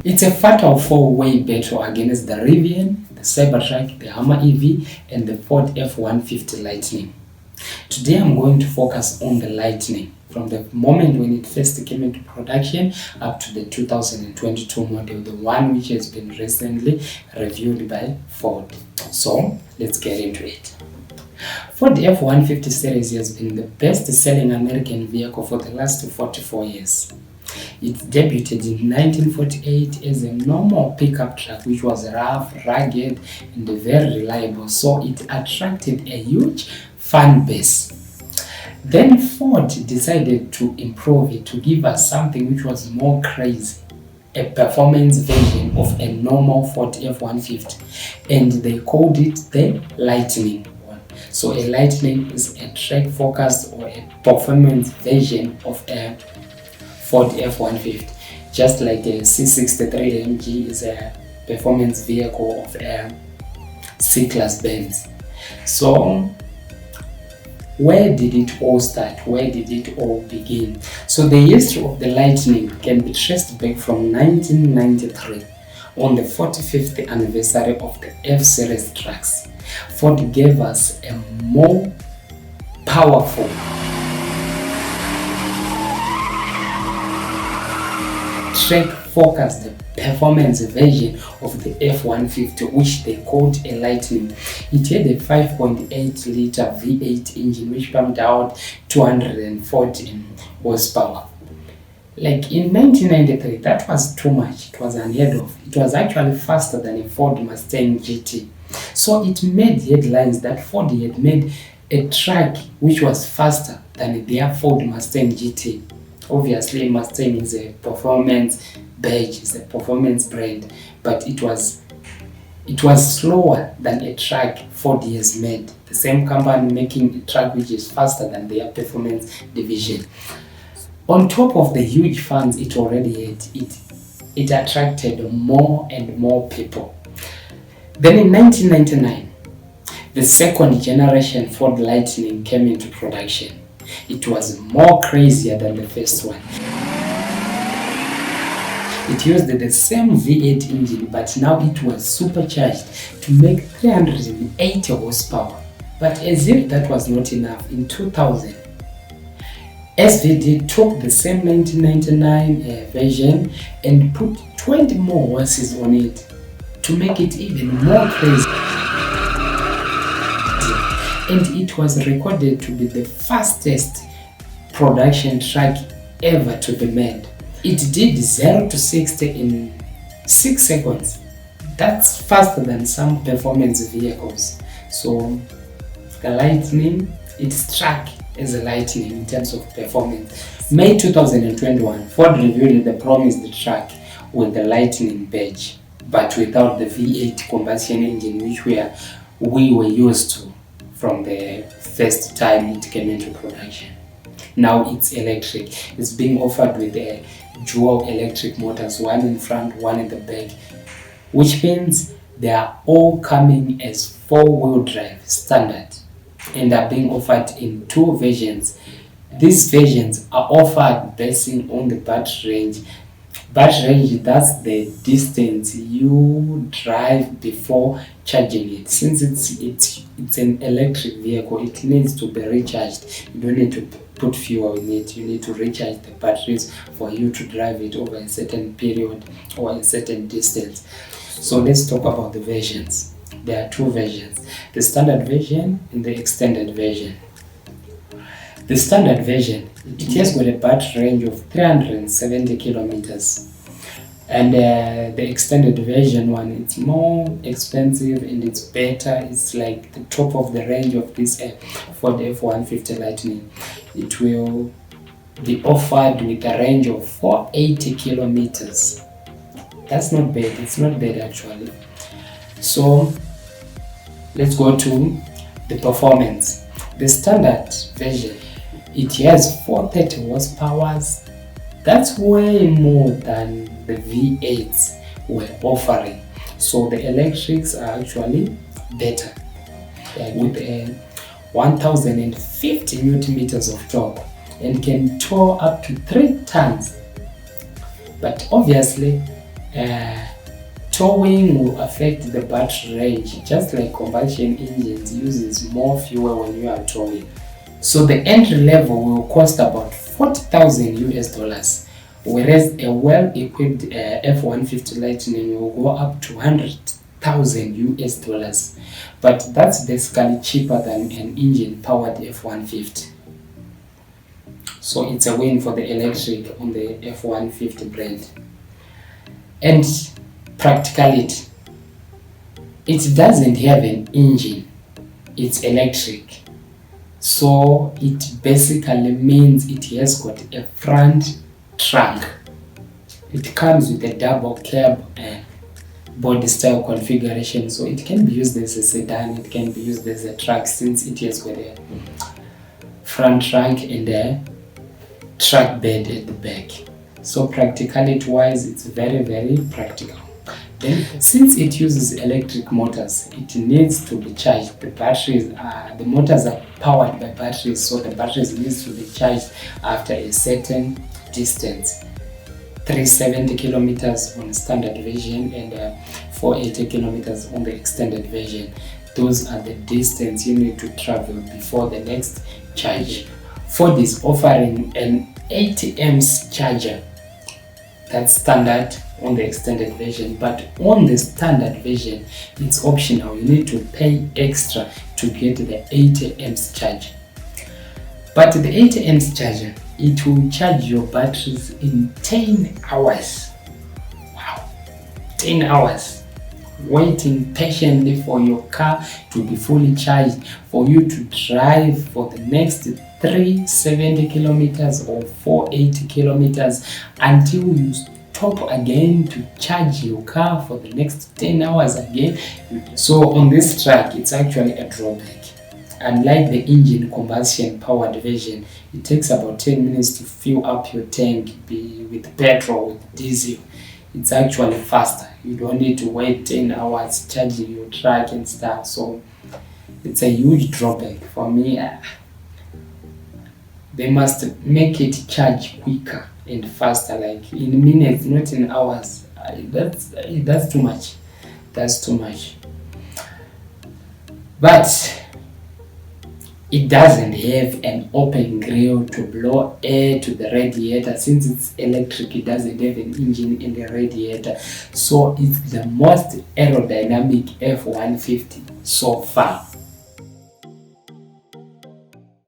It's a fatal four-way battle against the Rivian, the Cybertruck, the Hummer EV, and the Ford F-150 Lightning. Today I'm going to focus on the Lightning, from the moment when it first came into production up to the 2022 model, the one which has been recently reviewed by Ford. So let's get into it. Ford F-150 series has been the best-selling American vehicle for the last 44 years. It debuted in 1948 as a normal pickup truck which was rough, rugged, and very reliable, so it attracted a huge fan base. Then Ford decided to improve it to give us something which was more crazy, a performance version of a normal Ford F-150, and they called it the Lightning. So a Lightning is a track-focused or a performance version of a Ford F-150, just like a C63 AMG is a performance vehicle of a C-Class Benz. So where did it all start? Where did it all begin? So the history of the Lightning can be traced back from 1993 on the 45th anniversary of the F-Series trucks. Ford gave us a more powerful, track-focused performance version of the F-150, which they called a Lightning. It had a 5.8-liter V8 engine which pumped out 240 horsepower. Like in 1993, that was too much. It was unheard of. It was actually faster than a Ford Mustang GT. So it made headlines that Ford had made a truck which was faster than their Ford Mustang GT. Obviously, Mustang is a performance badge, it's a performance brand, but it was slower than a truck Ford has made. The same company making a truck which is faster than their performance division. On top of the huge fans it already had, it attracted more and more people. Then in 1999, the second generation Ford Lightning came into production. It was more crazier than the first one. It used the same V8 engine, but now it was supercharged to make 380 horsepower. But as if that was not enough, in 2000, SVD took the same 1999 version and put 20 more horses on it to make it even more crazy. And it was recorded to be the fastest production truck ever to be made. It did 0 to 60 in 6 seconds. That's faster than some performance vehicles. So the Lightning, it struck as a Lightning in terms of performance. May 2021, Ford revealed the promised truck with the Lightning badge, but without the V8 combustion engine which we were used to from the first time it came into production. Now it's electric. It's being offered with a dual electric motors, one in front, one in the back, which means they are all coming as 4-wheel drive standard and are being offered in 2 versions. These versions are offered basing on the battery range. Battery range, that's the distance you drive before charging it. Since it's an electric vehicle, it needs to be recharged. You don't need to put fuel in it. You need to recharge the batteries for you to drive it over a certain period or a certain distance. So let's talk about the versions. There are 2 versions, the standard version and the extended version. The standard version, it has got a battery range of 370 kilometers. And the extended version one, it's more expensive and it's better. It's like the top of the range of this Ford F-150 Lightning. It will be offered with a range of 480 kilometers. That's not bad. It's not bad actually. So let's go to the performance. The standard version, it has 430 horsepower. That's way more than the V8s were offering. So the electrics are actually better, with a 1050 Newton meters of torque and can tow up to 3 tons. But obviously Towing will affect the battery range, just like combustion engines uses more fuel when you are towing. So the entry level will cost about 40,000 US dollars, whereas a well-equipped F150 Lightning will go up to 100,000 US dollars. But that's basically cheaper than an engine-powered F150. So it's a win for the electric on the F150 brand. And practicality. It doesn't have an engine. It's electric. So it basically means it has got a front trunk. It comes with a double cab body style configuration, so it can be used as a sedan, it can be used as a truck, since it has got a front trunk and a truck bed at the back. So practicality wise, it's very, very practical. Then, since it uses electric motors, it needs to be charged. The motors are powered by batteries, so the batteries needs to be charged after a certain distance. 370 kilometers on standard version and 480 kilometers on the extended version. Those are the distance you need to travel before the next charge. Ford is offering an 80 amps charger. That's standard on the extended version, but on the standard version it's optional. You need to pay extra to get the 80 amps charger. But the 80 amps charger, it will charge your batteries in 10 hours. Wow, 10 hours. Waiting patiently for your car to be fully charged, for you to drive for the next 370 kilometers or 480 kilometers until you stop again to charge your car for the next 10 hours again. So on this track, it's actually a drawback. Unlike the engine combustion powered version, it takes about 10 minutes to fill up your tank, be with petrol, with diesel. It's actually faster. You don't need to wait 10 hours charging your truck and stuff. So it's a huge drawback for me. They must make it charge quicker and faster, like in minutes, not in hours. That's too much. That's too much. But it doesn't have an open grill to blow air to the radiator. Since it's electric, it doesn't have an engine in the radiator. So it's the most aerodynamic F150 so far.